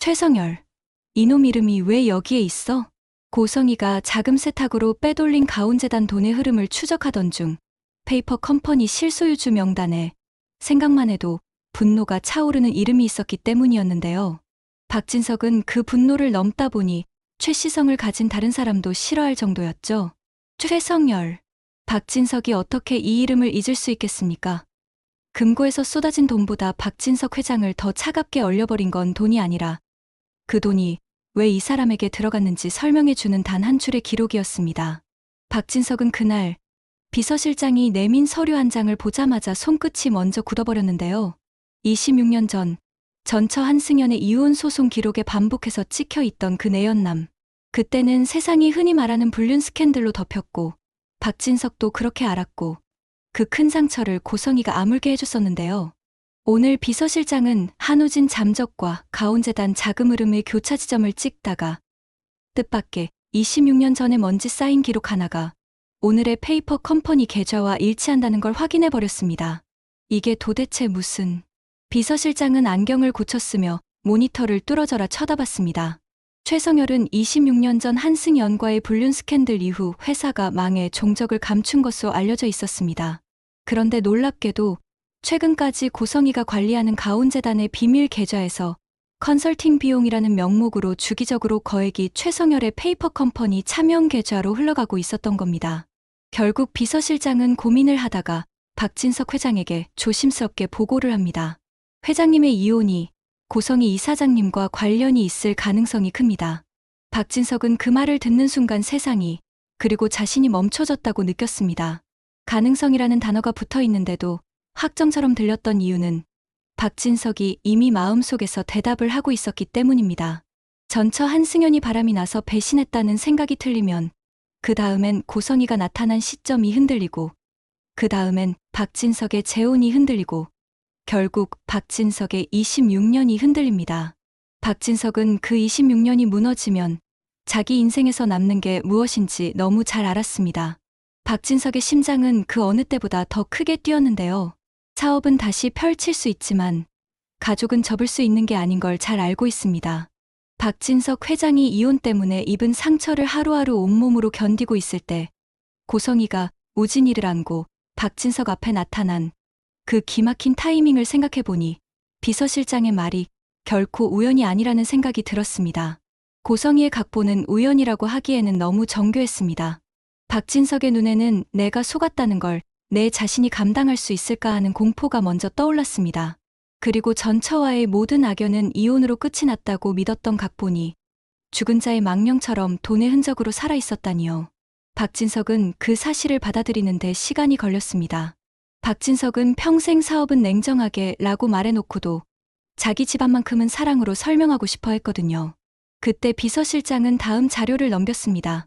최성열. 이놈 이름이 왜 여기에 있어? 고성이가 자금 세탁으로 빼돌린 가온재단 돈의 흐름을 추적하던 중 페이퍼 컴퍼니 실소유주 명단에 생각만 해도 분노가 차오르는 이름이 있었기 때문이었는데요. 박진석은 그 분노를 넘다 보니 최시성을 가진 다른 사람도 싫어할 정도였죠. 최성열. 박진석이 어떻게 이 이름을 잊을 수 있겠습니까? 금고에서 쏟아진 돈보다 박진석 회장을 더 차갑게 얼려버린 건 돈이 아니라 그 돈이 왜 이 사람에게 들어갔는지 설명해주는 단 한 줄의 기록이었습니다. 박진석은 그날 비서실장이 내민 서류 한 장을 보자마자 손끝이 먼저 굳어버렸는데요. 26년 전 전처 한승연의 이혼 소송 기록에 반복해서 찍혀있던 그 내연남. 그때는 세상이 흔히 말하는 불륜 스캔들로 덮였고 박진석도 그렇게 알았고 그 큰 상처를 고성이가 아물게 해줬었는데요. 오늘 비서실장은 한우진 잠적과 가온재단 자금 흐름의 교차 지점을 찍다가 뜻밖의 26년 전에 먼지 쌓인 기록 하나가 오늘의 페이퍼 컴퍼니 계좌와 일치한다는 걸 확인해버렸습니다. 이게 도대체 무슨... 비서실장은 안경을 고쳤으며 모니터를 뚫어져라 쳐다봤습니다. 최성열은 26년 전 한승연과의 불륜 스캔들 이후 회사가 망해 종적을 감춘 것으로 알려져 있었습니다. 그런데 놀랍게도 최근까지 고성이가 관리하는 가온재단의 비밀 계좌에서 컨설팅 비용이라는 명목으로 주기적으로 거액이 최성열의 페이퍼 컴퍼니 차명 계좌로 흘러가고 있었던 겁니다. 결국 비서실장은 고민을 하다가 박진석 회장에게 조심스럽게 보고를 합니다. 회장님의 이혼이 고성이 이사장님과 관련이 있을 가능성이 큽니다. 박진석은 그 말을 듣는 순간 세상이 그리고 자신이 멈춰졌다고 느꼈습니다. 가능성이라는 단어가 붙어 있는데도 확정처럼 들렸던 이유는 박진석이 이미 마음속에서 대답을 하고 있었기 때문입니다. 전처 한승연이 바람이 나서 배신했다는 생각이 틀리면 그 다음엔 고성이가 나타난 시점이 흔들리고 그 다음엔 박진석의 재혼이 흔들리고 결국 박진석의 26년이 흔들립니다. 박진석은 그 26년이 무너지면 자기 인생에서 남는 게 무엇인지 너무 잘 알았습니다. 박진석의 심장은 그 어느 때보다 더 크게 뛰었는데요. 사업은 다시 펼칠 수 있지만 가족은 접을 수 있는 게 아닌 걸 잘 알고 있습니다. 박진석 회장이 이혼 때문에 입은 상처를 하루하루 온몸으로 견디고 있을 때 고성이가 우진이를 안고 박진석 앞에 나타난 그 기막힌 타이밍을 생각해보니 비서실장의 말이 결코 우연이 아니라는 생각이 들었습니다. 고성이의 각본은 우연이라고 하기에는 너무 정교했습니다. 박진석의 눈에는 내가 속았다는 걸 내 자신이 감당할 수 있을까 하는 공포가 먼저 떠올랐습니다. 그리고 전처와의 모든 악연은 이혼으로 끝이 났다고 믿었던 각본이 죽은 자의 망령처럼 돈의 흔적으로 살아있었다니요. 박진석은 그 사실을 받아들이는데 시간이 걸렸습니다. 박진석은 평생 사업은 냉정하게 라고 말해놓고도 자기 집안만큼은 사랑으로 설명하고 싶어 했거든요. 그때 비서실장은 다음 자료를 넘겼습니다.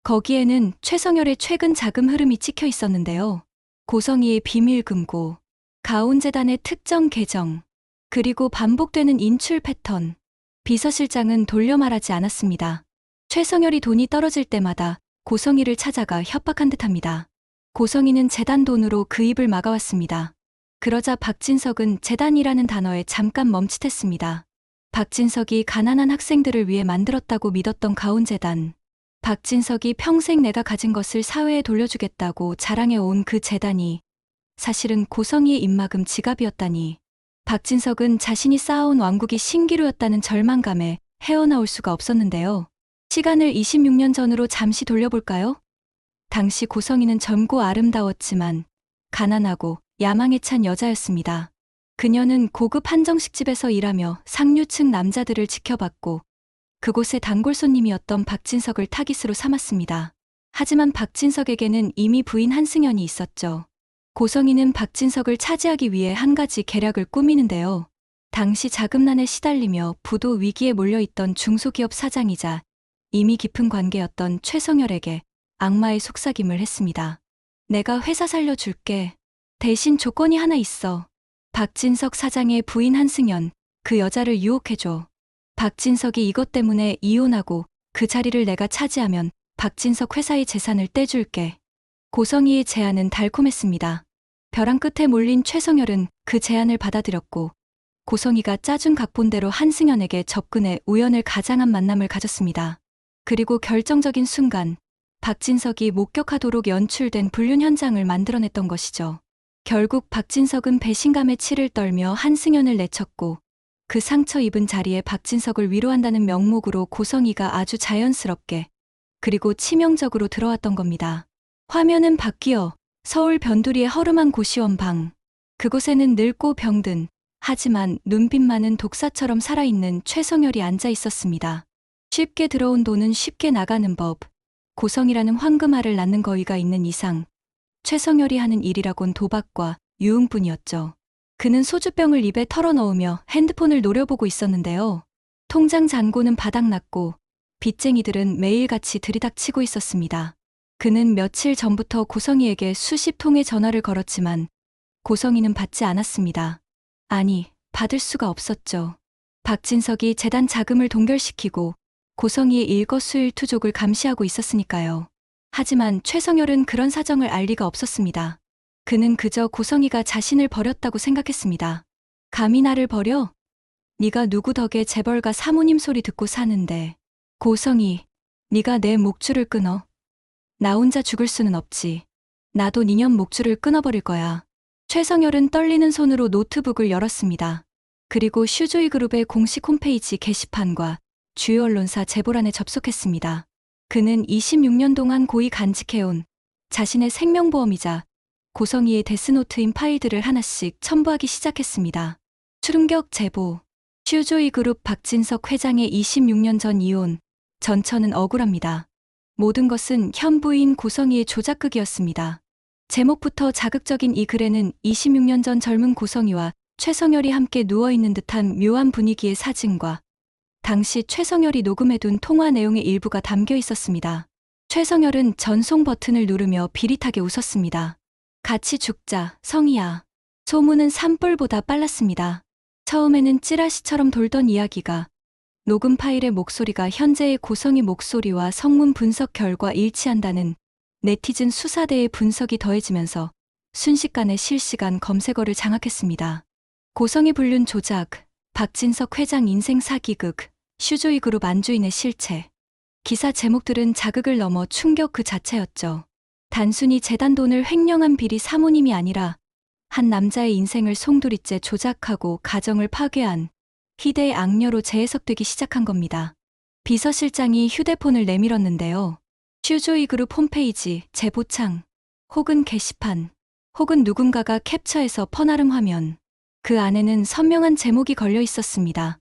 거기에는 최성열의 최근 자금 흐름이 찍혀 있었는데요. 고성이의 비밀 금고, 가온재단의 특정 계정, 그리고 반복되는 인출 패턴. 비서실장은 돌려 말하지 않았습니다. 최성열이 돈이 떨어질 때마다 고성이를 찾아가 협박한 듯합니다. 고성이는 재단 돈으로 그 입을 막아왔습니다. 그러자 박진석은 재단이라는 단어에 잠깐 멈칫했습니다. 박진석이 가난한 학생들을 위해 만들었다고 믿었던 가온재단. 박진석이 평생 내가 가진 것을 사회에 돌려주겠다고 자랑해온 그 재단이 사실은 고성이의 입막음 지갑이었다니. 박진석은 자신이 쌓아온 왕국이 신기루였다는 절망감에 헤어나올 수가 없었는데요. 시간을 26년 전으로 잠시 돌려볼까요? 당시 고성이는 젊고 아름다웠지만 가난하고 야망에 찬 여자였습니다. 그녀는 고급 한정식집에서 일하며 상류층 남자들을 지켜봤고 그곳의 단골 손님이었던 박진석을 타깃으로 삼았습니다. 하지만 박진석에게는 이미 부인 한승연이 있었죠. 고성이는 박진석을 차지하기 위해 한 가지 계략을 꾸미는데요. 당시 자금난에 시달리며 부도 위기에 몰려있던 중소기업 사장이자 이미 깊은 관계였던 최성열에게 악마의 속삭임을 했습니다. 내가 회사 살려줄게. 대신 조건이 하나 있어. 박진석 사장의 부인 한승연, 그 여자를 유혹해줘. 박진석이 이것 때문에 이혼하고 그 자리를 내가 차지하면 박진석 회사의 재산을 떼줄게. 고성이의 제안은 달콤했습니다. 벼랑 끝에 몰린 최성열은 그 제안을 받아들였고 고성이가 짜준 각본대로 한승연에게 접근해 우연을 가장한 만남을 가졌습니다. 그리고 결정적인 순간 박진석이 목격하도록 연출된 불륜 현장을 만들어냈던 것이죠. 결국 박진석은 배신감에 치를 떨며 한승연을 내쳤고 그 상처 입은 자리에 박진석을 위로한다는 명목으로 고성이가 아주 자연스럽게 그리고 치명적으로 들어왔던 겁니다. 화면은 바뀌어 서울 변두리의 허름한 고시원 방. 그곳에는 늙고 병든 하지만 눈빛만은 독사처럼 살아있는 최성열이 앉아 있었습니다. 쉽게 들어온 돈은 쉽게 나가는 법. 고성이라는 황금알을 낳는 거위가 있는 이상 최성열이 하는 일이라곤 도박과 유흥뿐이었죠. 그는 소주병을 입에 털어넣으며 핸드폰을 노려보고 있었는데요. 통장 잔고는 바닥났고 빚쟁이들은 매일같이 들이닥치고 있었습니다. 그는 며칠 전부터 고성이에게 수십 통의 전화를 걸었지만 고성이는 받지 않았습니다. 아니, 받을 수가 없었죠. 박진석이 재단 자금을 동결시키고 고성이의 일거수일투족을 감시하고 있었으니까요. 하지만 최성열은 그런 사정을 알 리가 없었습니다. 그는 그저 고성이가 자신을 버렸다고 생각했습니다. 감히 나를 버려? 네가 누구 덕에 재벌가 사모님 소리 듣고 사는데. 고성이, 네가 내 목줄을 끊어. 나 혼자 죽을 수는 없지. 나도 니년 목줄을 끊어버릴 거야. 최성열은 떨리는 손으로 노트북을 열었습니다. 그리고 슈조이 그룹의 공식 홈페이지 게시판과 주요 언론사 제보란에 접속했습니다. 그는 26년 동안 고이 간직해온 자신의 생명보험이자 고성이의 데스노트인 파일들을 하나씩 첨부하기 시작했습니다. 충격 제보. 슈조이 그룹 박진석 회장의 26년 전 이혼. 전처는 억울합니다. 모든 것은 현 부인 고성이의 조작극이었습니다. 제목부터 자극적인 이 글에는 26년 전 젊은 고성이와 최성열이 함께 누워있는 듯한 묘한 분위기의 사진과 당시 최성열이 녹음해둔 통화 내용의 일부가 담겨 있었습니다. 최성열은 전송 버튼을 누르며 비릿하게 웃었습니다. 같이 죽자, 성희야. 소문은 산불보다 빨랐습니다. 처음에는 찌라시처럼 돌던 이야기가 녹음 파일의 목소리가 현재의 고성이 목소리와 성문 분석 결과 일치한다는 네티즌 수사대의 분석이 더해지면서 순식간에 실시간 검색어를 장악했습니다. 고성이 불륜 조작, 박진석 회장 인생 사기극, 슈조이 그룹 안주인의 실체. 기사 제목들은 자극을 넘어 충격 그 자체였죠. 단순히 재단 돈을 횡령한 비리 사모님이 아니라 한 남자의 인생을 송두리째 조작하고 가정을 파괴한 희대의 악녀로 재해석되기 시작한 겁니다. 비서실장이 휴대폰을 내밀었는데요. 슈조이 그룹 홈페이지, 제보창, 혹은 게시판, 혹은 누군가가 캡처해서 퍼나름 화면. 그 안에는 선명한 제목이 걸려 있었습니다.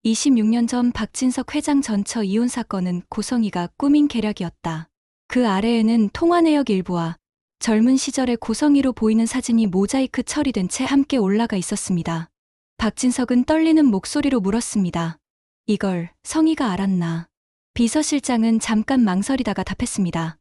26년 전 박진석 회장 전처 이혼 사건은 고성이가 꾸민 계략이었다. 그 아래에는 통화 내역 일부와 젊은 시절의 고성이로 보이는 사진이 모자이크 처리된 채 함께 올라가 있었습니다. 박진석은 떨리는 목소리로 물었습니다. 이걸 성희가 알았나? 비서실장은 잠깐 망설이다가 답했습니다.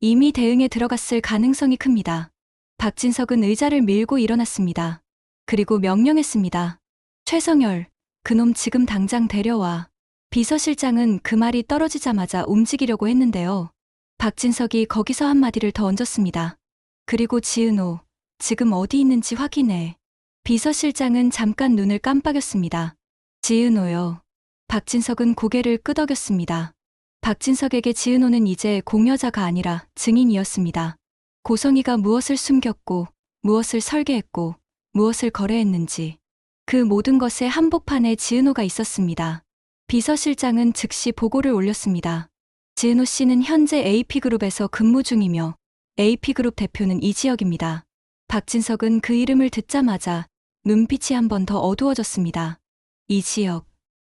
이미 대응에 들어갔을 가능성이 큽니다. 박진석은 의자를 밀고 일어났습니다. 그리고 명령했습니다. 최성열, 그놈 지금 당장 데려와. 비서실장은 그 말이 떨어지자마자 움직이려고 했는데요. 박진석이 거기서 한마디를 더 얹었습니다. 그리고 지은호, 지금 어디 있는지 확인해. 비서실장은 잠깐 눈을 깜빡였습니다. 지은호요. 박진석은 고개를 끄덕였습니다. 박진석에게 지은호는 이제 공여자가 아니라 증인이었습니다. 고성이가 무엇을 숨겼고, 무엇을 설계했고, 무엇을 거래했는지. 그 모든 것의 한복판에 지은호가 있었습니다. 비서실장은 즉시 보고를 올렸습니다. 지은호 씨는 현재 AP그룹에서 근무 중이며 AP그룹 대표는 이지혁입니다. 박진석은 그 이름을 듣자마자 눈빛이 한 번 더 어두워졌습니다. 이지혁.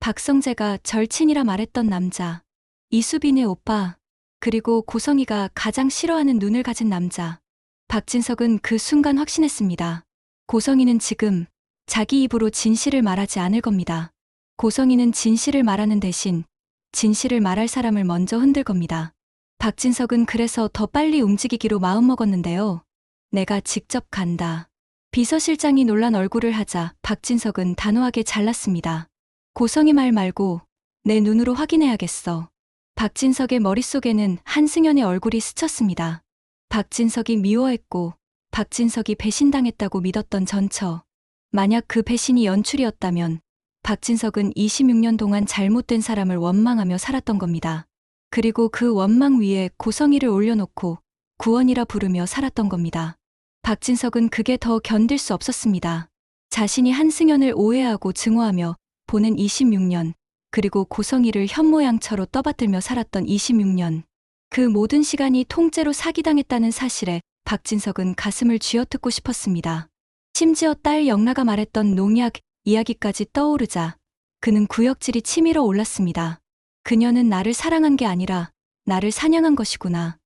박성재가 절친이라 말했던 남자. 이수빈의 오빠. 그리고 고성이가 가장 싫어하는 눈을 가진 남자. 박진석은 그 순간 확신했습니다. 고성이는 지금 자기 입으로 진실을 말하지 않을 겁니다. 고성이는 진실을 말하는 대신 진실을 말할 사람을 먼저 흔들 겁니다. 박진석은 그래서 더 빨리 움직이기로 마음먹었는데요. 내가 직접 간다. 비서실장이 놀란 얼굴을 하자 박진석은 단호하게 잘랐습니다. 고성이 말 말고 내 눈으로 확인해야겠어. 박진석의 머릿속에는 한승연의 얼굴이 스쳤습니다. 박진석이 미워했고 박진석이 배신당했다고 믿었던 전처. 만약 그 배신이 연출이었다면 박진석은 26년 동안 잘못된 사람을 원망하며 살았던 겁니다. 그리고 그 원망 위에 고성이를 올려놓고 구원이라 부르며 살았던 겁니다. 박진석은 그게 더 견딜 수 없었습니다. 자신이 한승연을 오해하고 증오하며 보낸 26년, 그리고 고성이를 현모양처로 떠받들며 살았던 26년. 그 모든 시간이 통째로 사기당했다는 사실에 박진석은 가슴을 쥐어뜯고 싶었습니다. 심지어 딸 영라가 말했던 농약 이야기까지 떠오르자 그는 구역질이 치밀어 올랐습니다. 그녀는 나를 사랑한 게 아니라 나를 사냥한 것이구나.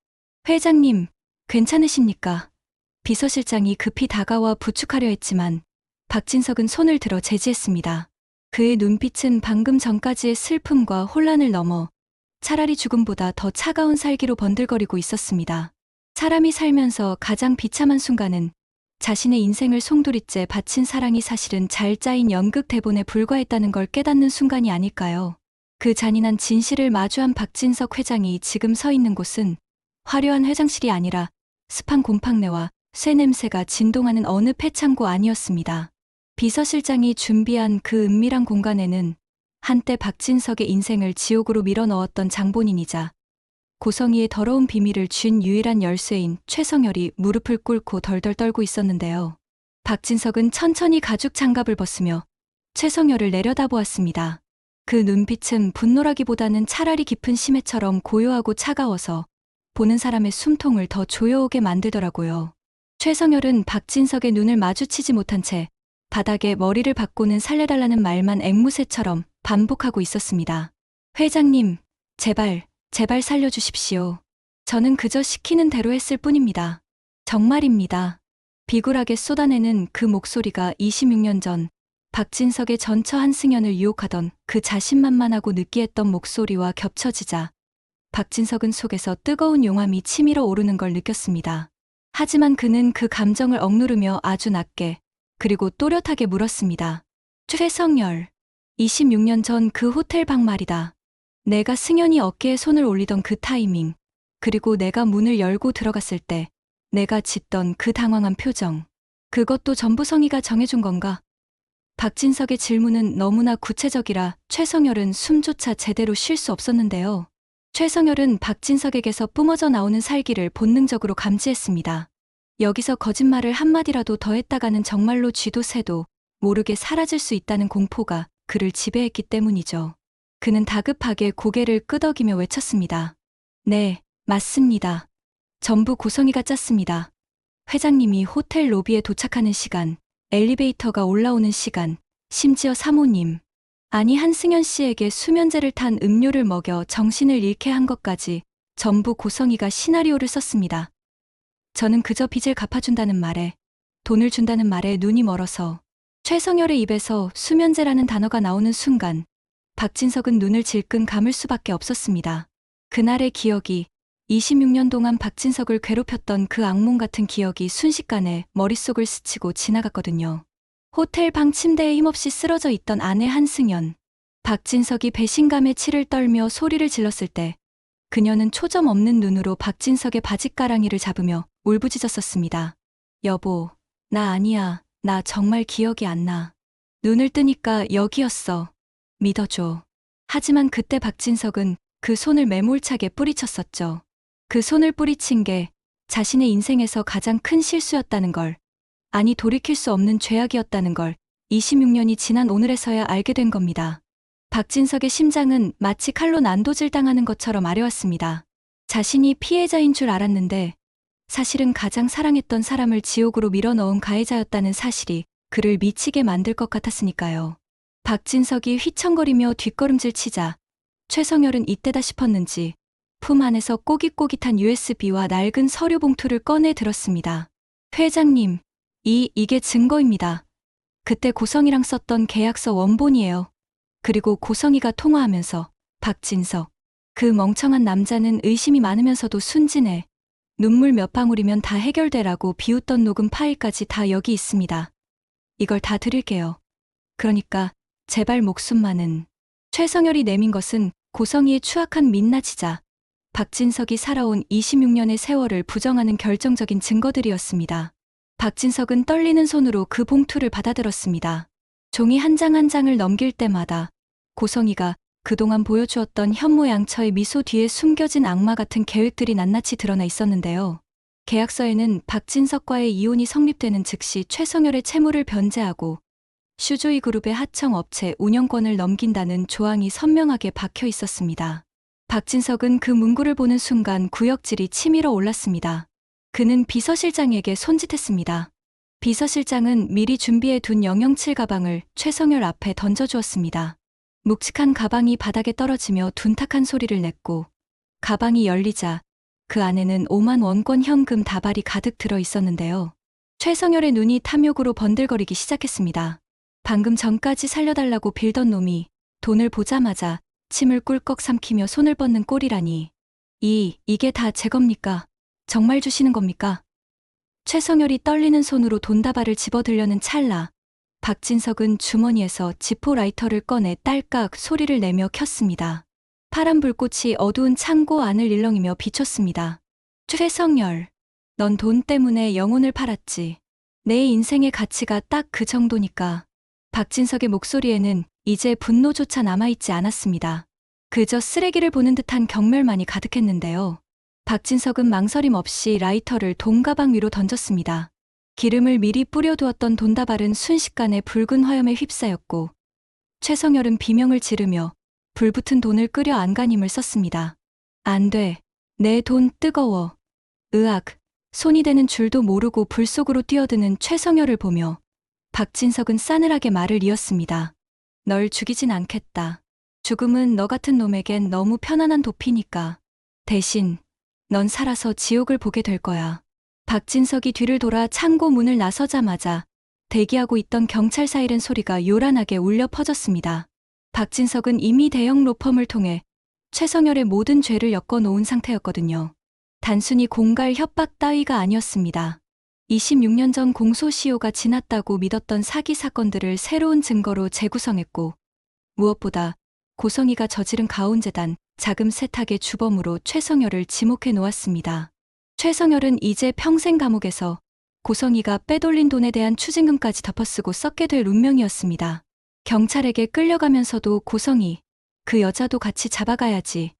회장님, 괜찮으십니까? 비서실장이 급히 다가와 부축하려 했지만 박진석은 손을 들어 제지했습니다. 그의 눈빛은 방금 전까지의 슬픔과 혼란을 넘어 차라리 죽음보다 더 차가운 살기로 번들거리고 있었습니다. 사람이 살면서 가장 비참한 순간은 자신의 인생을 송두리째 바친 사랑이 사실은 잘 짜인 연극 대본에 불과했다는 걸 깨닫는 순간이 아닐까요? 그 잔인한 진실을 마주한 박진석 회장이 지금 서 있는 곳은 화려한 회장실이 아니라 습한 곰팡내와 쇠 냄새가 진동하는 어느 폐창고 아니었습니다. 비서실장이 준비한 그 은밀한 공간에는 한때 박진석의 인생을 지옥으로 밀어넣었던 장본인이자 고성이의 더러운 비밀을 쥔 유일한 열쇠인 최성열이 무릎을 꿇고 덜덜 떨고 있었는데요. 박진석은 천천히 가죽 장갑을 벗으며 최성열을 내려다보았습니다. 그 눈빛은 분노라기보다는 차라리 깊은 심해처럼 고요하고 차가워서 보는 사람의 숨통을 더 조여오게 만들더라고요. 최성열은 박진석의 눈을 마주치지 못한 채 바닥에 머리를 박고는 살려달라는 말만 앵무새처럼 반복하고 있었습니다. 회장님, 제발 살려주십시오. 저는 그저 시키는 대로 했을 뿐입니다. 정말입니다. 비굴하게 쏟아내는 그 목소리가 26년 전 박진석의 전처 한승연을 유혹하던 그 자신만만하고 느끼했던 목소리와 겹쳐지자 박진석은 속에서 뜨거운 용암이 치밀어 오르는 걸 느꼈습니다. 하지만 그는 그 감정을 억누르며 아주 낮게 그리고 또렷하게 물었습니다. 최성열, 26년 전 그 호텔 방 말이다. 내가 승연이 어깨에 손을 올리던 그 타이밍, 그리고 내가 문을 열고 들어갔을 때 내가 짓던 그 당황한 표정, 그것도 전부 성희가 정해준 건가? 박진석의 질문은 너무나 구체적이라 최성열은 숨조차 제대로 쉴 수 없었는데요. 최성열은 박진석에게서 뿜어져 나오는 살기를 본능적으로 감지했습니다. 여기서 거짓말을 한마디라도 더 했다가는 정말로 쥐도 새도 모르게 사라질 수 있다는 공포가 그를 지배했기 때문이죠. 그는 다급하게 고개를 끄덕이며 외쳤습니다. 네, 맞습니다. 전부 고성이가 짰습니다. 회장님이 호텔 로비에 도착하는 시간, 엘리베이터가 올라오는 시간, 심지어 사모님, 아니 한승연 씨에게 수면제를 탄 음료를 먹여 정신을 잃게 한 것까지 전부 고성이가 시나리오를 썼습니다. 저는 그저 빚을 갚아준다는 말에, 돈을 준다는 말에 눈이 멀어서 최성열의 입에서 수면제라는 단어가 나오는 순간 박진석은 눈을 질끈 감을 수밖에 없었습니다. 그날의 기억이 26년 동안 박진석을 괴롭혔던 그 악몽 같은 기억이 순식간에 머릿속을 스치고 지나갔거든요. 호텔 방 침대에 힘없이 쓰러져 있던 아내 한승연. 박진석이 배신감에 치를 떨며 소리를 질렀을 때 그녀는 초점 없는 눈으로 박진석의 바짓가랑이를 잡으며 울부짖었었습니다. 여보, 나 아니야. 나 정말 기억이 안 나. 눈을 뜨니까 여기였어. 믿어줘. 하지만 그때 박진석은 그 손을 매몰차게 뿌리쳤었죠. 그 손을 뿌리친 게 자신의 인생에서 가장 큰 실수였다는 걸, 아니 돌이킬 수 없는 죄악이었다는 걸 26년이 지난 오늘에서야 알게 된 겁니다. 박진석의 심장은 마치 칼로 난도질당하는 것처럼 아려왔습니다. 자신이 피해자인 줄 알았는데 사실은 가장 사랑했던 사람을 지옥으로 밀어넣은 가해자였다는 사실이 그를 미치게 만들 것 같았으니까요. 박진석이 휘청거리며 뒷걸음질 치자 최성열은 이때다 싶었는지 품 안에서 꼬깃꼬깃한 USB와 낡은 서류 봉투를 꺼내 들었습니다. 회장님, 이게 증거입니다. 그때 고성이랑 썼던 계약서 원본이에요. 그리고 고성이가 통화하면서 박진석, 그 멍청한 남자는 의심이 많으면서도 순진해. 눈물 몇 방울이면 다 해결되라고 비웃던 녹음 파일까지 다 여기 있습니다. 이걸 다 드릴게요. 그러니까 제발 목숨만은. 최성열이 내민 것은 고성이의 추악한 민낯이자 박진석이 살아온 26년의 세월을 부정하는 결정적인 증거들이었습니다. 박진석은 떨리는 손으로 그 봉투를 받아들었습니다. 종이 한 장 한 장을 넘길 때마다 고성이가 그동안 보여주었던 현모양처의 미소 뒤에 숨겨진 악마 같은 계획들이 낱낱이 드러나 있었는데요. 계약서에는 박진석과의 이혼이 성립되는 즉시 최성열의 채무를 변제하고 슈조이 그룹의 하청 업체 운영권을 넘긴다는 조항이 선명하게 박혀 있었습니다. 박진석은 그 문구를 보는 순간 구역질이 치밀어 올랐습니다. 그는 비서실장에게 손짓했습니다. 비서실장은 미리 준비해 둔 007 가방을 최성열 앞에 던져주었습니다. 묵직한 가방이 바닥에 떨어지며 둔탁한 소리를 냈고 가방이 열리자 그 안에는 5만 원권 현금 다발이 가득 들어 있었는데요. 최성열의 눈이 탐욕으로 번들거리기 시작했습니다. 방금 전까지 살려달라고 빌던 놈이 돈을 보자마자 침을 꿀꺽 삼키며 손을 뻗는 꼴이라니. 이게 다 제 겁니까? 정말 주시는 겁니까? 최성열이 떨리는 손으로 돈다발을 집어들려는 찰나 박진석은 주머니에서 지포 라이터를 꺼내 딸깍 소리를 내며 켰습니다. 파란 불꽃이 어두운 창고 안을 일렁이며 비췄습니다. 최성열, 넌 돈 때문에 영혼을 팔았지. 내 인생의 가치가 딱 그 정도니까. 박진석의 목소리에는 이제 분노조차 남아있지 않았습니다. 그저 쓰레기를 보는 듯한 경멸만이 가득했는데요. 박진석은 망설임 없이 라이터를 돈가방 위로 던졌습니다. 기름을 미리 뿌려두었던 돈다발은 순식간에 붉은 화염에 휩싸였고 최성열은 비명을 지르며 불붙은 돈을 끄려 안간힘을 썼습니다. 안 돼. 내 돈 뜨거워. 으악. 손이 되는 줄도 모르고 불 속으로 뛰어드는 최성열을 보며 박진석은 싸늘하게 말을 이었습니다. 널 죽이진 않겠다. 죽음은 너 같은 놈에겐 너무 편안한 도피니까. 대신 넌 살아서 지옥을 보게 될 거야. 박진석이 뒤를 돌아 창고 문을 나서자마자 대기하고 있던 경찰 사이렌 소리가 요란하게 울려 퍼졌습니다. 박진석은 이미 대형 로펌을 통해 최성열의 모든 죄를 엮어놓은 상태였거든요. 단순히 공갈 협박 따위가 아니었습니다. 26년 전 공소시효가 지났다고 믿었던 사기 사건들을 새로운 증거로 재구성했고 무엇보다 고성이가 저지른 가온재단 자금 세탁의 주범으로 최성열을 지목해 놓았습니다. 최성열은 이제 평생 감옥에서 고성이가 빼돌린 돈에 대한 추징금까지 덮어쓰고 썩게 될 운명이었습니다. 경찰에게 끌려가면서도 고성이 그 여자도 같이 잡아가야지.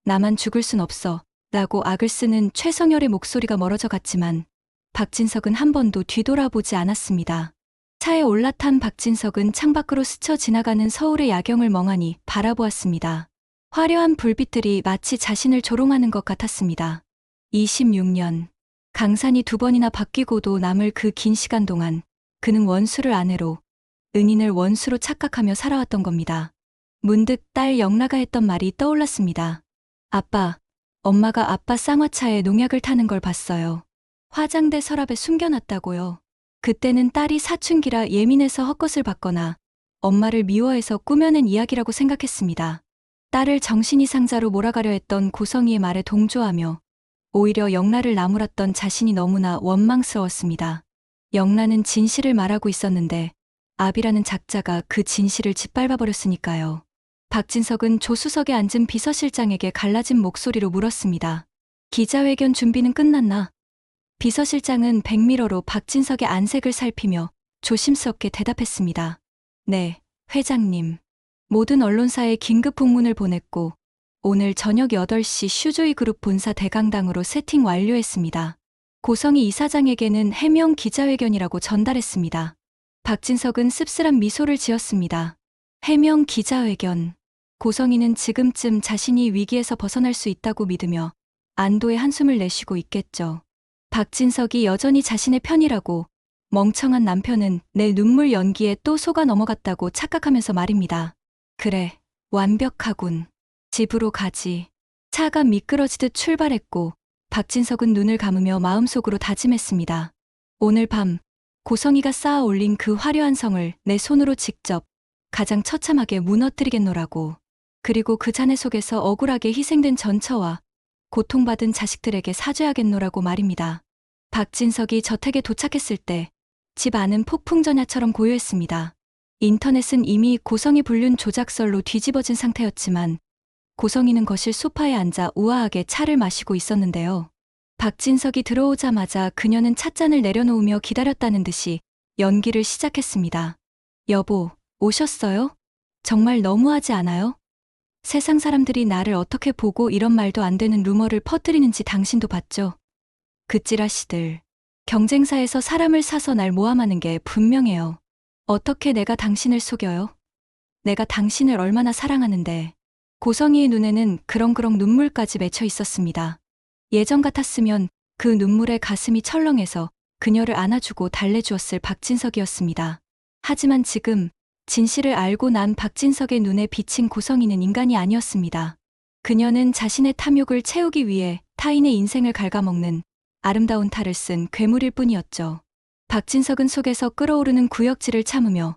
나만 죽을 순 없어. 라고 악을 쓰는 최성열의 목소리가 멀어져 갔지만 박진석은 한 번도 뒤돌아보지 않았습니다. 차에 올라탄 박진석은 창밖으로 스쳐 지나가는 서울의 야경을 멍하니 바라보았습니다. 화려한 불빛들이 마치 자신을 조롱하는 것 같았습니다. 26년. 강산이 2번이나 바뀌고도 남을 그 긴 시간 동안 그는 원수를 아내로, 은인을 원수로 착각하며 살아왔던 겁니다. 문득 딸 영라가 했던 말이 떠올랐습니다. 아빠, 엄마가 아빠 쌍화차에 농약을 타는 걸 봤어요. 화장대 서랍에 숨겨놨다고요. 그때는 딸이 사춘기라 예민해서 헛것을 봤거나 엄마를 미워해서 꾸며낸 이야기라고 생각했습니다. 딸을 정신이상자로 몰아가려 했던 고성이의 말에 동조하며 오히려 영라를 나무랐던 자신이 너무나 원망스러웠습니다. 영라는 진실을 말하고 있었는데 압이라는 작자가 그 진실을 짓밟아버렸으니까요. 박진석은 조수석에 앉은 비서실장에게 갈라진 목소리로 물었습니다. 기자회견 준비는 끝났나? 비서실장은 백미러로 박진석의 안색을 살피며 조심스럽게 대답했습니다. 네, 회장님. 모든 언론사에 긴급 공문을 보냈고 오늘 저녁 8시 슈조이 그룹 본사 대강당으로 세팅 완료했습니다. 고성희 이사장에게는 해명 기자회견이라고 전달했습니다. 박진석은 씁쓸한 미소를 지었습니다. 해명 기자회견. 고성희는 지금쯤 자신이 위기에서 벗어날 수 있다고 믿으며 안도의 한숨을 내쉬고 있겠죠. 박진석이 여전히 자신의 편이라고 멍청한 남편은 내 눈물 연기에 또 속아 넘어갔다고 착각하면서 말입니다. 그래, 완벽하군. 집으로 가지. 차가 미끄러지듯 출발했고 박진석은 눈을 감으며 마음속으로 다짐했습니다. 오늘 밤 고성이가 쌓아 올린 그 화려한 성을 내 손으로 직접 가장 처참하게 무너뜨리겠노라고. 그리고 그 잔해 속에서 억울하게 희생된 전처와 고통받은 자식들에게 사죄하겠노라고 말입니다. 박진석이 저택에 도착했을 때 집 안은 폭풍전야처럼 고요했습니다. 인터넷은 이미 고성이 불륜 조작설로 뒤집어진 상태였지만 고성이는 거실 소파에 앉아 우아하게 차를 마시고 있었는데요. 박진석이 들어오자마자 그녀는 찻잔을 내려놓으며 기다렸다는 듯이 연기를 시작했습니다. 여보, 오셨어요? 정말 너무하지 않아요? 세상 사람들이 나를 어떻게 보고 이런 말도 안 되는 루머를 퍼뜨리는지 당신도 봤죠? 그 찌라시들. 경쟁사에서 사람을 사서 날 모함하는 게 분명해요. 어떻게 내가 당신을 속여요? 내가 당신을 얼마나 사랑하는데. 고성희의 눈에는 그렁그렁 눈물까지 맺혀 있었습니다. 예전 같았으면 그 눈물에 가슴이 철렁해서 그녀를 안아주고 달래주었을 박진석이었습니다. 하지만 지금 진실을 알고 난 박진석의 눈에 비친 고성희는 인간이 아니었습니다. 그녀는 자신의 탐욕을 채우기 위해 타인의 인생을 갉아먹는 아름다운 탈을 쓴 괴물일 뿐이었죠. 박진석은 속에서 끓어오르는 구역질을 참으며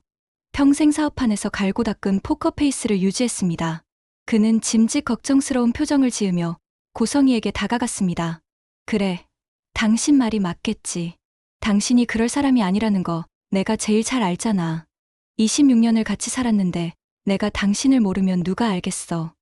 평생 사업판에서 갈고 닦은 포커페이스를 유지했습니다. 그는 짐짓 걱정스러운 표정을 지으며 고성희에게 다가갔습니다. 그래, 당신 말이 맞겠지. 당신이 그럴 사람이 아니라는 거 내가 제일 잘 알잖아. 26년을 같이 살았는데 내가 당신을 모르면 누가 알겠어.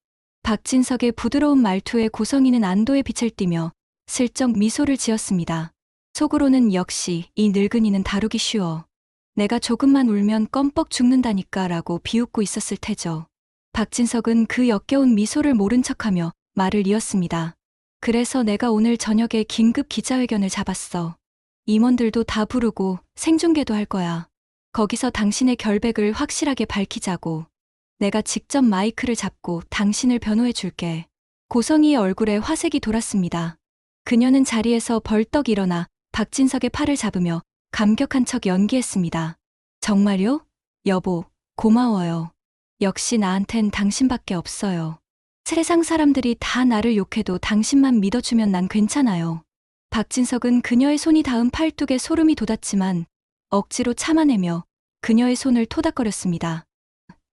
박진석의 부드러운 말투에 고성희는 안도의 빛을 띠며 슬쩍 미소를 지었습니다. 속으로는 역시 이 늙은이는 다루기 쉬워. 내가 조금만 울면 껌뻑 죽는다니까 라고 비웃고 있었을 테죠. 박진석은 그 역겨운 미소를 모른 척하며 말을 이었습니다. 그래서 내가 오늘 저녁에 긴급 기자회견을 잡았어. 임원들도 다 부르고 생중계도 할 거야. 거기서 당신의 결백을 확실하게 밝히자고. 내가 직접 마이크를 잡고 당신을 변호해 줄게. 고성희의 얼굴에 화색이 돌았습니다. 그녀는 자리에서 벌떡 일어나 박진석의 팔을 잡으며 감격한 척 연기했습니다. 정말요? 여보, 고마워요. 역시 나한텐 당신밖에 없어요. 세상 사람들이 다 나를 욕해도 당신만 믿어주면 난 괜찮아요. 박진석은 그녀의 손이 닿은 팔뚝에 소름이 돋았지만 억지로 참아내며 그녀의 손을 토닥거렸습니다.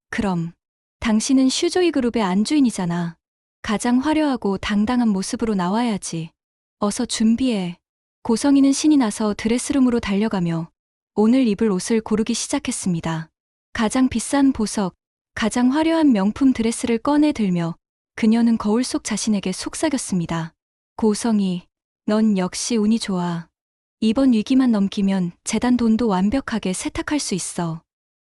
그럼 당신은 슈조이 그룹의 안주인이잖아. 가장 화려하고 당당한 모습으로 나와야지. 어서 준비해. 고성희는 신이 나서 드레스룸으로 달려가며 오늘 입을 옷을 고르기 시작했습니다. 가장 비싼 보석, 가장 화려한 명품 드레스를 꺼내 들며 그녀는 거울 속 자신에게 속삭였습니다. 고성희, 넌 역시 운이 좋아. 이번 위기만 넘기면 재단 돈도 완벽하게 세탁할 수 있어.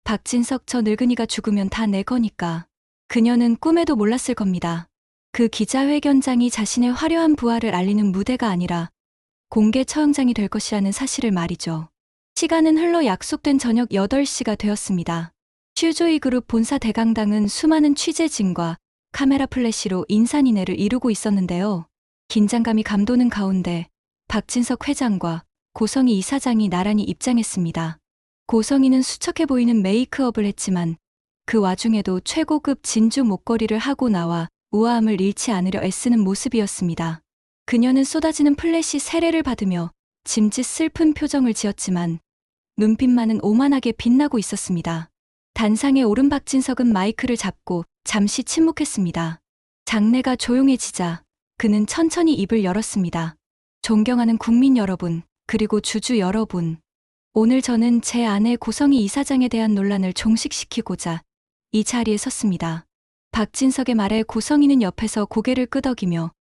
박진석 저 늙은이가 죽으면 다 내 거니까. 그녀는 꿈에도 몰랐을 겁니다. 그 기자회견장이 자신의 화려한 부활을 알리는 무대가 아니라 공개 처형장이 될 것이라는 사실을 말이죠. 시간은 흘러 약속된 저녁 8시가 되었습니다. 슈조이 그룹 본사 대강당은 수많은 취재진과 카메라 플래시로 인산인해를 이루고 있었는데요. 긴장감이 감도는 가운데 박진석 회장과 고성희 이사장이 나란히 입장했습니다. 고성희는 수척해 보이는 메이크업을 했지만 그 와중에도 최고급 진주 목걸이를 하고 나와 우아함을 잃지 않으려 애쓰는 모습이었습니다. 그녀는 쏟아지는 플래시 세례를 받으며 짐짓 슬픈 표정을 지었지만 눈빛만은 오만하게 빛나고 있었습니다. 단상에 오른 박진석은 마이크를 잡고 잠시 침묵했습니다. 장내가 조용해지자 그는 천천히 입을 열었습니다. 존경하는 국민 여러분, 그리고 주주 여러분. 오늘 저는 제 아내 고성희 이사장에 대한 논란을 종식시키고자 이 자리에 섰습니다. 박진석의 말에 고성희는 옆에서 고개를 끄덕이며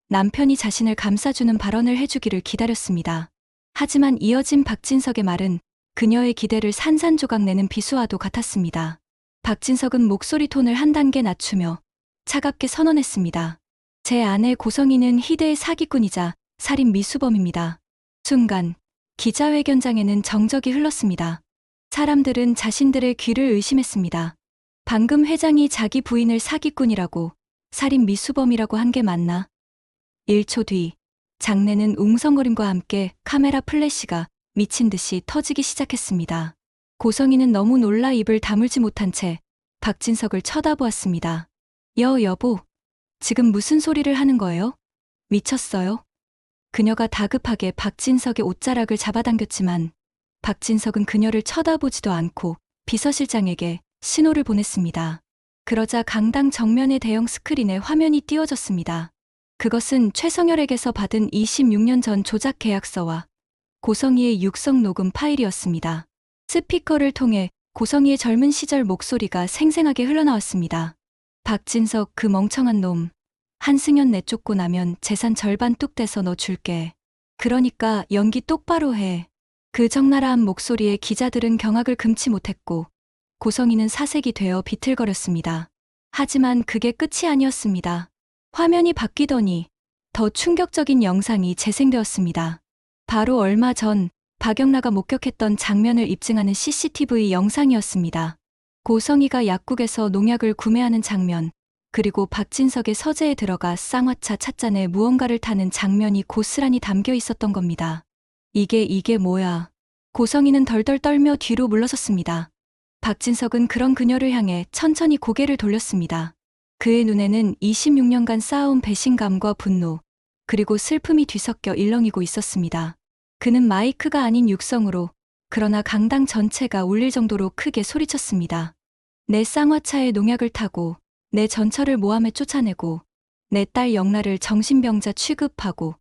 남편이 자신을 감싸주는 발언을 해주기를 기다렸습니다. 하지만 이어진 박진석의 말은 그녀의 기대를 산산조각 내는 비수와도 같았습니다. 박진석은 목소리 톤을 한 단계 낮추며 차갑게 선언했습니다. 제 아내 고성희는 희대의 사기꾼이자 살인 미수범입니다. 순간 기자회견장에는 정적이 흘렀습니다. 사람들은 자신들의 귀를 의심했습니다. 방금 회장이 자기 부인을 사기꾼이라고, 살인 미수범이라고 한 게 맞나? 1초 뒤 장내는 웅성거림과 함께 카메라 플래시가 미친 듯이 터지기 시작했습니다. 고성희는 너무 놀라 입을 다물지 못한 채 박진석을 쳐다보았습니다. 여보, 지금 무슨 소리를 하는 거예요? 미쳤어요? 그녀가 다급하게 박진석의 옷자락을 잡아당겼지만 박진석은 그녀를 쳐다보지도 않고 비서실장에게 신호를 보냈습니다. 그러자 강당 정면의 대형 스크린에 화면이 띄워졌습니다. 그것은 최성열에게서 받은 26년 전 조작 계약서와 고성희의 육성 녹음 파일이었습니다. 스피커를 통해 고성희의 젊은 시절 목소리가 생생하게 흘러나왔습니다. 박진석, 그 멍청한 놈. 한승연 내쫓고 나면 재산 절반 뚝 떼서 너 줄게. 그러니까 연기 똑바로 해. 그 적나라한 목소리에 기자들은 경악을 금치 못했고 고성이는 사색이 되어 비틀거렸습니다. 하지만 그게 끝이 아니었습니다. 화면이 바뀌더니 더 충격적인 영상이 재생되었습니다. 바로 얼마 전 박영라가 목격했던 장면을 입증하는 CCTV 영상이었습니다. 고성이가 약국에서 농약을 구매하는 장면, 그리고 박진석의 서재에 들어가 쌍화차 찻잔에 무언가를 타는 장면이 고스란히 담겨 있었던 겁니다. 이게 뭐야? 고성이는 덜덜 떨며 뒤로 물러섰습니다. 박진석은 그런 그녀를 향해 천천히 고개를 돌렸습니다. 그의 눈에는 26년간 쌓아온 배신감과 분노, 그리고 슬픔이 뒤섞여 일렁이고 있었습니다. 그는 마이크가 아닌 육성으로, 그러나 강당 전체가 울릴 정도로 크게 소리쳤습니다. 내 쌍화차에 농약을 타고, 내 전처를 모함에 쫓아내고, 내 딸 영라를 정신병자 취급하고,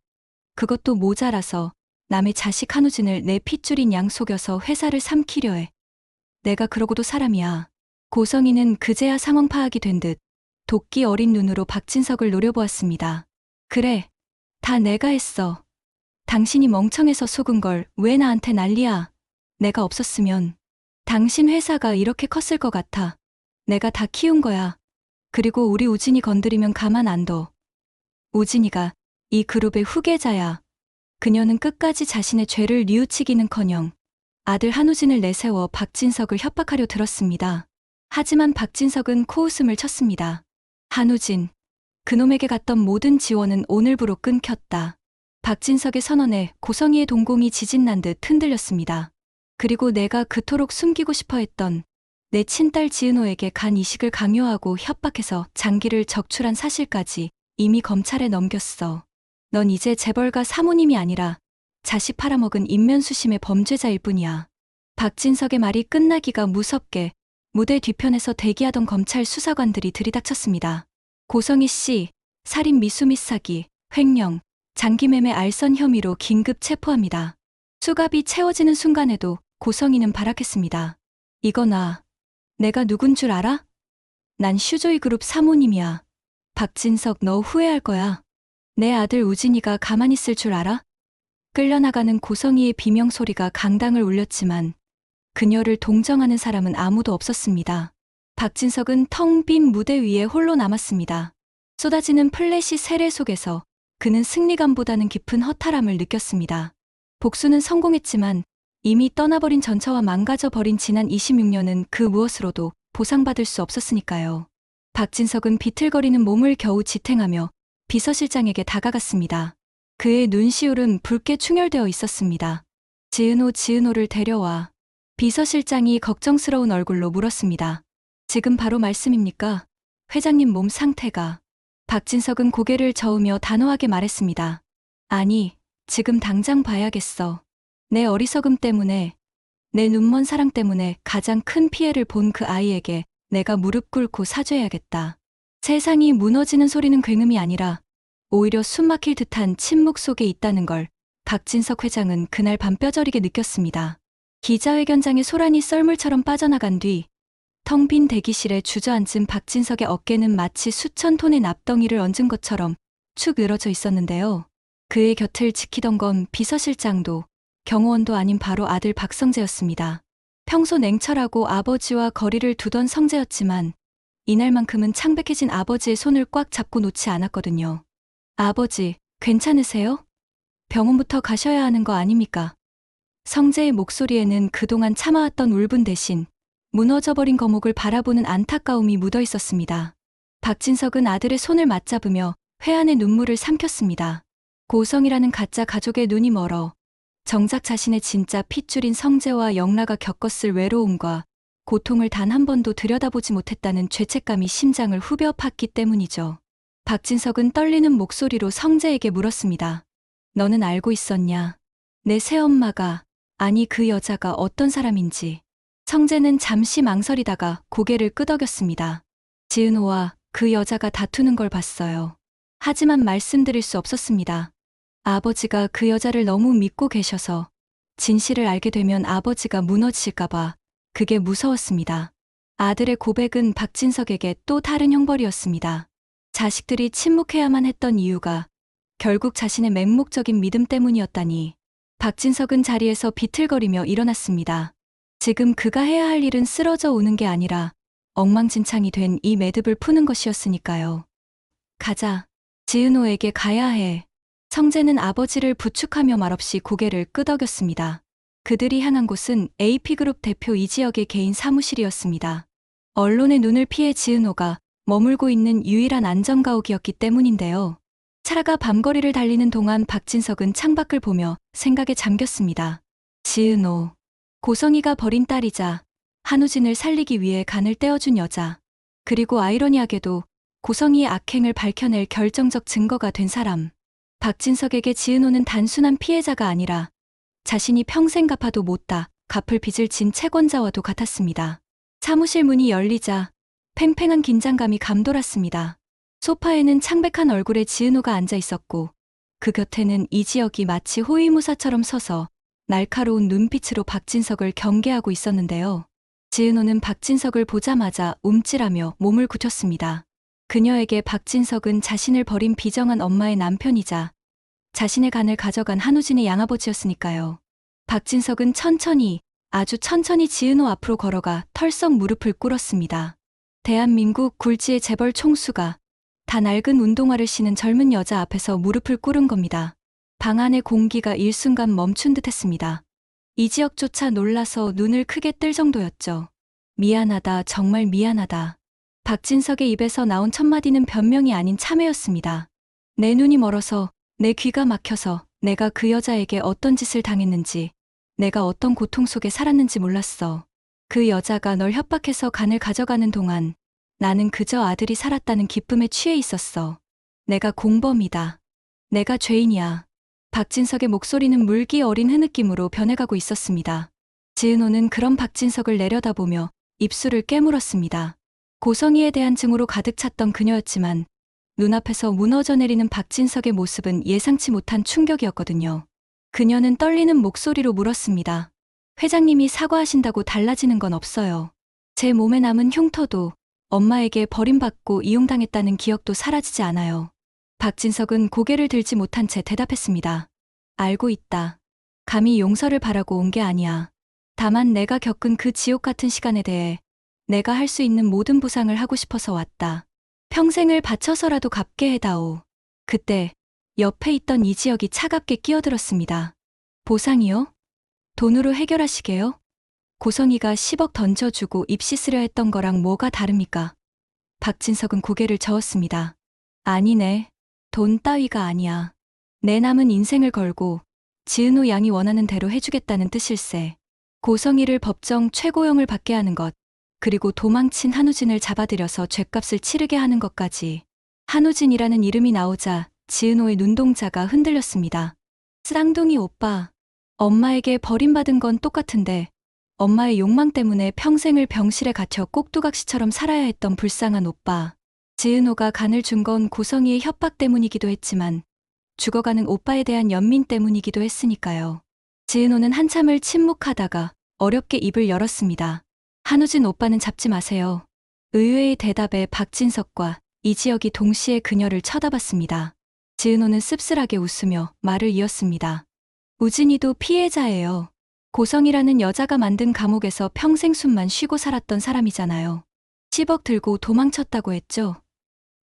그것도 모자라서 남의 자식 한우진을 내 핏줄인 양 속여서 회사를 삼키려 해. 내가 그러고도 사람이야. 고성이는 그제야 상황 파악이 된 듯 도끼 어린 눈으로 박진석을 노려보았습니다. 그래, 다 내가 했어. 당신이 멍청해서 속은 걸 왜 나한테 난리야. 내가 없었으면 당신 회사가 이렇게 컸을 것 같아. 내가 다 키운 거야. 그리고 우리 우진이 건드리면 가만 안 둬. 우진이가 이 그룹의 후계자야. 그녀는 끝까지 자신의 죄를 뉘우치기는커녕 아들 한우진을 내세워 박진석을 협박하려 들었습니다. 하지만 박진석은 코웃음을 쳤습니다. 한우진, 그놈에게 갔던 모든 지원은 오늘부로 끊겼다. 박진석의 선언에 고성이의 동공이 지진난 듯 흔들렸습니다. 그리고 내가 그토록 숨기고 싶어 했던 내 친딸 지은호에게 간 이식을 강요하고 협박해서 장기를 적출한 사실까지 이미 검찰에 넘겼어. 넌 이제 재벌가 사모님이 아니라 자식 팔아먹은 인면수심의 범죄자일 뿐이야. 박진석의 말이 끝나기가 무섭게 무대 뒤편에서 대기하던 검찰 수사관들이 들이닥쳤습니다. 고성희 씨, 살인 미수 및 사기, 횡령, 장기매매 알선 혐의로 긴급 체포합니다. 수갑이 채워지는 순간에도 고성희는 발악했습니다. 이거 내가 누군 줄 알아? 난 슈조이 그룹 사모님이야. 박진석, 너 후회할 거야. 내 아들 우진이가 가만히 있을 줄 알아? 끌려나가는 고성희의 비명소리가 강당을 울렸지만 그녀를 동정하는 사람은 아무도 없었습니다. 박진석은 텅 빈 무대 위에 홀로 남았습니다. 쏟아지는 플래시 세례 속에서 그는 승리감보다는 깊은 허탈함을 느꼈습니다. 복수는 성공했지만 이미 떠나버린 전처와 망가져버린 지난 26년은 그 무엇으로도 보상받을 수 없었으니까요. 박진석은 비틀거리는 몸을 겨우 지탱하며 비서실장에게 다가갔습니다. 그의 눈시울은 붉게 충혈되어 있었습니다. 지은호를 데려와. 비서실장이 걱정스러운 얼굴로 물었습니다. 지금 바로 말씀입니까? 회장님 몸 상태가. 박진석은 고개를 저으며 단호하게 말했습니다. 아니, 지금 당장 봐야겠어. 내 어리석음 때문에, 내 눈먼 사랑 때문에 가장 큰 피해를 본 그 아이에게 내가 무릎 꿇고 사죄해야겠다. 세상이 무너지는 소리는 굉음이 아니라 오히려 숨막힐 듯한 침묵 속에 있다는 걸 박진석 회장은 그날 밤 뼈저리게 느꼈습니다. 기자회견장에 소란이 썰물처럼 빠져나간 뒤 텅 빈 대기실에 주저앉은 박진석의 어깨는 마치 수천 톤의 납덩이를 얹은 것처럼 축 늘어져 있었는데요. 그의 곁을 지키던 건 비서실장도 경호원도 아닌 바로 아들 박성재였습니다. 평소 냉철하고 아버지와 거리를 두던 성재였지만 이날만큼은 창백해진 아버지의 손을 꽉 잡고 놓지 않았거든요. 아버지, 괜찮으세요? 병원부터 가셔야 하는 거 아닙니까? 성재의 목소리에는 그동안 참아왔던 울분 대신 무너져버린 거목을 바라보는 안타까움이 묻어 있었습니다. 박진석은 아들의 손을 맞잡으며 회한의 눈물을 삼켰습니다. 고성이라는 가짜 가족의 눈이 멀어 정작 자신의 진짜 핏줄인 성재와 영라가 겪었을 외로움과 고통을 단 한 번도 들여다보지 못했다는 죄책감이 심장을 후벼 팠기 때문이죠. 박진석은 떨리는 목소리로 성재에게 물었습니다. 너는 알고 있었냐? 내 새엄마가, 아니 그 여자가 어떤 사람인지. 성재는 잠시 망설이다가 고개를 끄덕였습니다. 지은호와 그 여자가 다투는 걸 봤어요. 하지만 말씀드릴 수 없었습니다. 아버지가 그 여자를 너무 믿고 계셔서 진실을 알게 되면 아버지가 무너지실까봐 그게 무서웠습니다. 아들의 고백은 박진석에게 또 다른 형벌이었습니다. 자식들이 침묵해야만 했던 이유가 결국 자신의 맹목적인 믿음 때문이었다니. 박진석은 자리에서 비틀거리며 일어났습니다. 지금 그가 해야 할 일은 쓰러져 오는 게 아니라 엉망진창이 된 이 매듭을 푸는 것이었으니까요. 가자. 지은호에게 가야 해. 성재는 아버지를 부축하며 말없이 고개를 끄덕였습니다. 그들이 향한 곳은 AP그룹 대표 이지혁의 개인 사무실이었습니다. 언론의 눈을 피해 지은호가 머물고 있는 유일한 안전가옥이었기 때문인데요. 차가 밤거리를 달리는 동안 박진석은 창밖을 보며 생각에 잠겼습니다. 지은호. 고성이가 버린 딸이자 한우진을 살리기 위해 간을 떼어준 여자. 그리고 아이러니하게도 고성이의 악행을 밝혀낼 결정적 증거가 된 사람. 박진석에게 지은호는 단순한 피해자가 아니라 자신이 평생 갚아도 못다 갚을 빚을 진 채권자와도 같았습니다. 사무실 문이 열리자 팽팽한 긴장감이 감돌았습니다. 소파에는 창백한 얼굴의 지은호가 앉아 있었고 그 곁에는 이지혁이 마치 호위무사처럼 서서 날카로운 눈빛으로 박진석을 경계하고 있었는데요. 지은호는 박진석을 보자마자 움찔하며 몸을 굳혔습니다. 그녀에게 박진석은 자신을 버린 비정한 엄마의 남편이자 자신의 간을 가져간 한우진의 양아버지였으니까요. 박진석은 천천히, 아주 천천히 지은호 앞으로 걸어가 털썩 무릎을 꿇었습니다. 대한민국 굴지의 재벌 총수가 다 낡은 운동화를 신은 젊은 여자 앞에서 무릎을 꿇은 겁니다. 방 안의 공기가 일순간 멈춘 듯 했습니다. 이지혁조차 놀라서 눈을 크게 뜰 정도였죠. 미안하다, 정말 미안하다. 박진석의 입에서 나온 첫마디는 변명이 아닌 참회였습니다. 내 눈이 멀어서, 내 귀가 막혀서 내가 그 여자에게 어떤 짓을 당했는지, 내가 어떤 고통 속에 살았는지 몰랐어. 그 여자가 널 협박해서 간을 가져가는 동안 나는 그저 아들이 살았다는 기쁨에 취해 있었어. 내가 공범이다. 내가 죄인이야. 박진석의 목소리는 물기 어린 흐느낌으로 변해가고 있었습니다. 지은호는 그런 박진석을 내려다보며 입술을 깨물었습니다. 고성이에 대한 증오로 가득 찼던 그녀였지만 눈앞에서 무너져 내리는 박진석의 모습은 예상치 못한 충격이었거든요. 그녀는 떨리는 목소리로 물었습니다. 회장님이 사과하신다고 달라지는 건 없어요. 제 몸에 남은 흉터도 엄마에게 버림받고 이용당했다는 기억도 사라지지 않아요. 박진석은 고개를 들지 못한 채 대답했습니다. 알고 있다. 감히 용서를 바라고 온 게 아니야. 다만 내가 겪은 그 지옥 같은 시간에 대해 내가 할 수 있는 모든 보상을 하고 싶어서 왔다. 평생을 바쳐서라도 갚게 해다오. 그때 옆에 있던 이지혁이 차갑게 끼어들었습니다. 보상이요? 돈으로 해결하시게요? 고성이가 10억 던져주고 입시 쓰려 했던 거랑 뭐가 다릅니까? 박진석은 고개를 저었습니다. 아니네. 돈 따위가 아니야. 내 남은 인생을 걸고 지은호 양이 원하는 대로 해주겠다는 뜻일세. 고성이를 법정 최고형을 받게 하는 것, 그리고 도망친 한우진을 잡아들여서 죗값을 치르게 하는 것까지. 한우진이라는 이름이 나오자 지은호의 눈동자가 흔들렸습니다. 쌍둥이 오빠. 엄마에게 버림받은 건 똑같은데 엄마의 욕망 때문에 평생을 병실에 갇혀 꼭두각시처럼 살아야 했던 불쌍한 오빠. 지은호가 간을 준 건 고성이의 협박 때문이기도 했지만 죽어가는 오빠에 대한 연민 때문이기도 했으니까요. 지은호는 한참을 침묵하다가 어렵게 입을 열었습니다. 한우진 오빠는 잡지 마세요. 의외의 대답에 박진석과 이지혁이 동시에 그녀를 쳐다봤습니다. 지은호는 씁쓸하게 웃으며 말을 이었습니다. 우진이도 피해자예요. 고성이라는 여자가 만든 감옥에서 평생 숨만 쉬고 살았던 사람이잖아요. 10억 들고 도망쳤다고 했죠?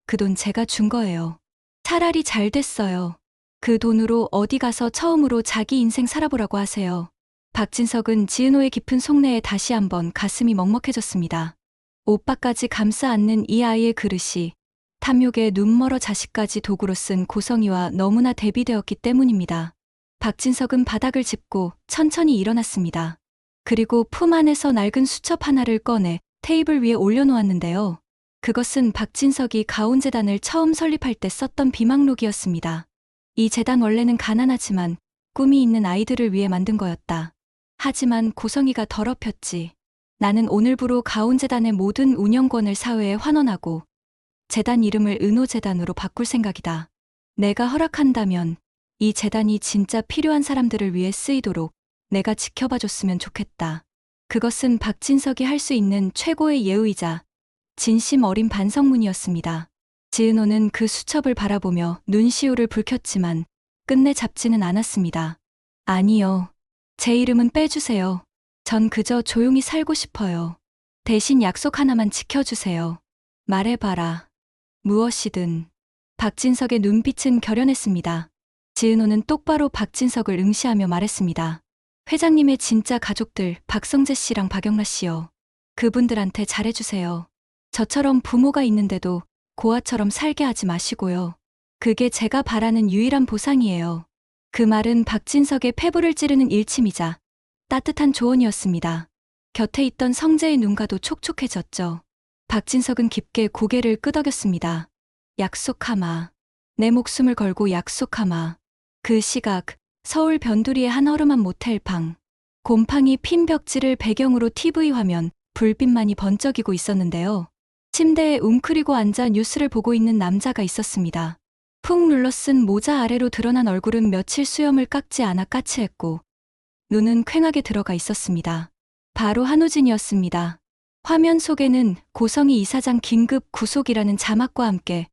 그 돈 제가 준 거예요. 차라리 잘 됐어요. 그 돈으로 어디 가서 처음으로 자기 인생 살아보라고 하세요. 박진석은 지은호의 깊은 속내에 다시 한번 가슴이 먹먹해졌습니다. 오빠까지 감싸 안는 이 아이의 그릇이 탐욕에 눈멀어 자식까지 도구로 쓴 고성이와 너무나 대비되었기 때문입니다. 박진석은 바닥을 짚고 천천히 일어났습니다. 그리고 품 안에서 낡은 수첩 하나를 꺼내 테이블 위에 올려놓았는데요. 그것은 박진석이 가온재단을 처음 설립할 때 썼던 비망록이었습니다. 이 재단 원래는 가난하지만 꿈이 있는 아이들을 위해 만든 거였다. 하지만 고성이가 더럽혔지. 나는 오늘부로 가온재단의 모든 운영권을 사회에 환원하고 재단 이름을 은호재단으로 바꿀 생각이다. 내가 허락한다면 이 재단이 진짜 필요한 사람들을 위해 쓰이도록 내가 지켜봐줬으면 좋겠다. 그것은 박진석이 할 수 있는 최고의 예우이자 진심 어린 반성문이었습니다. 지은호는 그 수첩을 바라보며 눈시울을 붉혔지만 끝내 잡지는 않았습니다. 아니요. 제 이름은 빼주세요. 전 그저 조용히 살고 싶어요. 대신 약속 하나만 지켜주세요. 말해봐라. 무엇이든. 박진석의 눈빛은 결연했습니다. 지은호는 똑바로 박진석을 응시하며 말했습니다. 회장님의 진짜 가족들 박성재 씨랑 박영라 씨요. 그분들한테 잘해주세요. 저처럼 부모가 있는데도 고아처럼 살게 하지 마시고요. 그게 제가 바라는 유일한 보상이에요. 그 말은 박진석의 폐부를 찌르는 일침이자 따뜻한 조언이었습니다. 곁에 있던 성재의 눈가도 촉촉해졌죠. 박진석은 깊게 고개를 끄덕였습니다. 약속하마. 내 목숨을 걸고 약속하마. 그 시각 서울 변두리의 한 허름한 모텔 방. 곰팡이 핀 벽지를 배경으로 TV 화면, 불빛만이 번쩍이고 있었는데요. 침대에 웅크리고 앉아 뉴스를 보고 있는 남자가 있었습니다. 푹 눌러쓴 모자 아래로 드러난 얼굴은 며칠 수염을 깎지 않아 까칠했고 눈은 퀭하게 들어가 있었습니다. 바로 한우진이었습니다. 화면 속에는 고성희 이사장 긴급 구속이라는 자막과 함께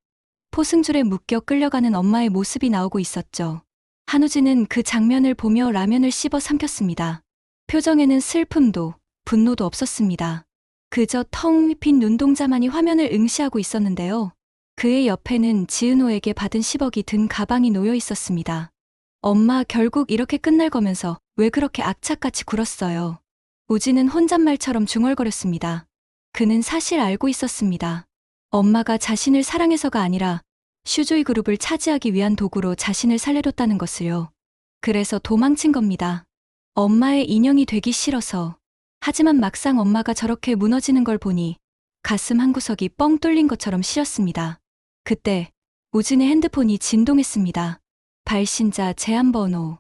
포승줄에 묶여 끌려가는 엄마의 모습이 나오고 있었죠. 한우진은 그 장면을 보며 라면을 씹어 삼켰습니다. 표정에는 슬픔도 분노도 없었습니다. 그저 텅 빈 눈동자만이 화면을 응시하고 있었는데요. 그의 옆에는 지은호에게 받은 10억이 든 가방이 놓여 있었습니다. 엄마 결국 이렇게 끝날 거면서 왜 그렇게 악착같이 굴었어요. 우진은 혼잣말처럼 중얼거렸습니다. 그는 사실 알고 있었습니다. 엄마가 자신을 사랑해서가 아니라 슈조이 그룹을 차지하기 위한 도구로 자신을 살려뒀다는 것을요. 그래서 도망친 겁니다. 엄마의 인형이 되기 싫어서. 하지만 막상 엄마가 저렇게 무너지는 걸 보니 가슴 한구석이 뻥 뚫린 것처럼 시렸습니다. 그때 우진의 핸드폰이 진동했습니다. 발신자 제한번호.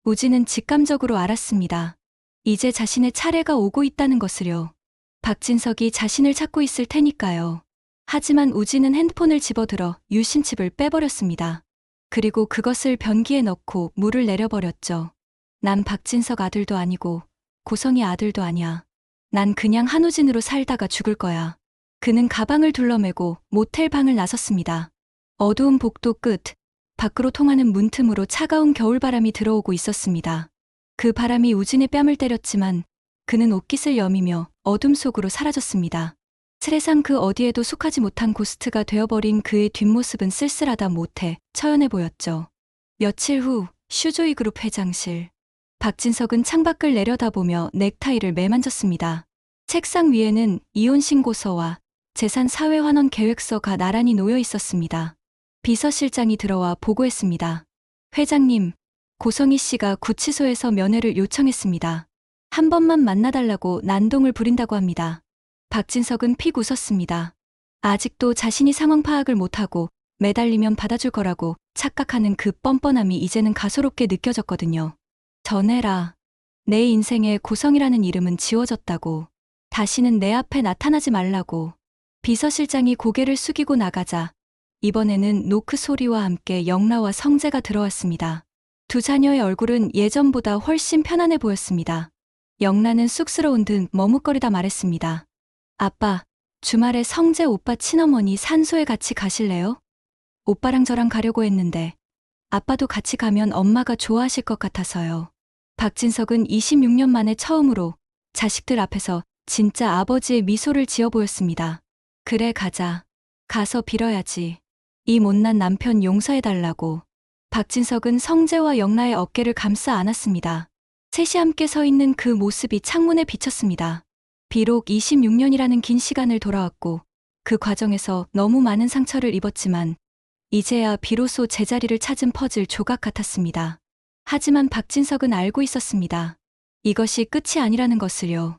우진은 직감적으로 알았습니다. 이제 자신의 차례가 오고 있다는 것을요. 박진석이 자신을 찾고 있을 테니까요. 하지만 우진은 핸드폰을 집어들어 유심칩을 빼버렸습니다. 그리고 그것을 변기에 넣고 물을 내려버렸죠. 난 박진석 아들도 아니고 고성희 아들도 아니야. 난 그냥 한우진으로 살다가 죽을 거야. 그는 가방을 둘러매고 모텔 방을 나섰습니다. 어두운 복도 끝, 밖으로 통하는 문틈으로 차가운 겨울바람이 들어오고 있었습니다. 그 바람이 우진의 뺨을 때렸지만 그는 옷깃을 여미며 어둠 속으로 사라졌습니다. 세상 그 어디에도 속하지 못한 고스트가 되어버린 그의 뒷모습은 쓸쓸하다 못해 처연해 보였죠. 며칠 후 슈조이 그룹 회장실. 박진석은 창밖을 내려다보며 넥타이를 매만졌습니다. 책상 위에는 이혼 신고서와 재산 사회환원 계획서가 나란히 놓여 있었습니다. 비서실장이 들어와 보고했습니다. 회장님, 고성희 씨가 구치소에서 면회를 요청했습니다. 한 번만 만나달라고 난동을 부린다고 합니다. 박진석은 픽 웃었습니다. 아직도 자신이 상황 파악을 못하고 매달리면 받아줄 거라고 착각하는 그 뻔뻔함이 이제는 가소롭게 느껴졌거든요. 전해라. 내 인생에 고성이라는 이름은 지워졌다고. 다시는 내 앞에 나타나지 말라고. 비서실장이 고개를 숙이고 나가자 이번에는 노크 소리와 함께 영라와 성재가 들어왔습니다. 두 자녀의 얼굴은 예전보다 훨씬 편안해 보였습니다. 영라는 쑥스러운 듯 머뭇거리다 말했습니다. 아빠, 주말에 성재 오빠 친어머니 산소에 같이 가실래요? 오빠랑 저랑 가려고 했는데 아빠도 같이 가면 엄마가 좋아하실 것 같아서요. 박진석은 26년 만에 처음으로 자식들 앞에서 진짜 아버지의 미소를 지어 보였습니다. 그래 가자. 가서 빌어야지. 이 못난 남편 용서해달라고. 박진석은 성재와 영라의 어깨를 감싸 안았습니다. 셋이 함께 서 있는 그 모습이 창문에 비쳤습니다. 비록 26년이라는 긴 시간을 돌아왔고 그 과정에서 너무 많은 상처를 입었지만 이제야 비로소 제자리를 찾은 퍼즐 조각 같았습니다. 하지만 박진석은 알고 있었습니다. 이것이 끝이 아니라는 것을요.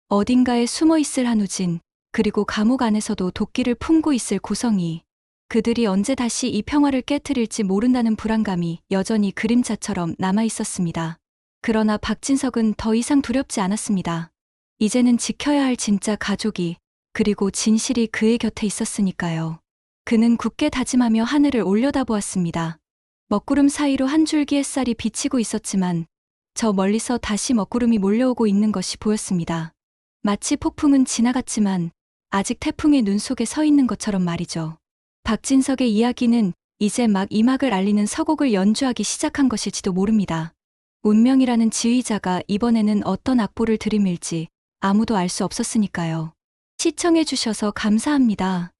어딘가에 숨어 있을 한우진, 그리고 감옥 안에서도 도끼를 품고 있을 고성희. 그들이 언제 다시 이 평화를 깨트릴지 모른다는 불안감이 여전히 그림자처럼 남아 있었습니다. 그러나 박진석은 더 이상 두렵지 않았습니다. 이제는 지켜야 할 진짜 가족이, 그리고 진실이 그의 곁에 있었으니까요. 그는 굳게 다짐하며 하늘을 올려다보았습니다. 먹구름 사이로 한 줄기 햇살이 비치고 있었지만 저 멀리서 다시 먹구름이 몰려오고 있는 것이 보였습니다. 마치 폭풍은 지나갔지만 아직 태풍의 눈 속에 서 있는 것처럼 말이죠. 박진석의 이야기는 이제 막 이 막을 알리는 서곡을 연주하기 시작한 것일지도 모릅니다. 운명이라는 지휘자가 이번에는 어떤 악보를 들이밀지 아무도 알 수 없었으니까요. 시청해주셔서 감사합니다.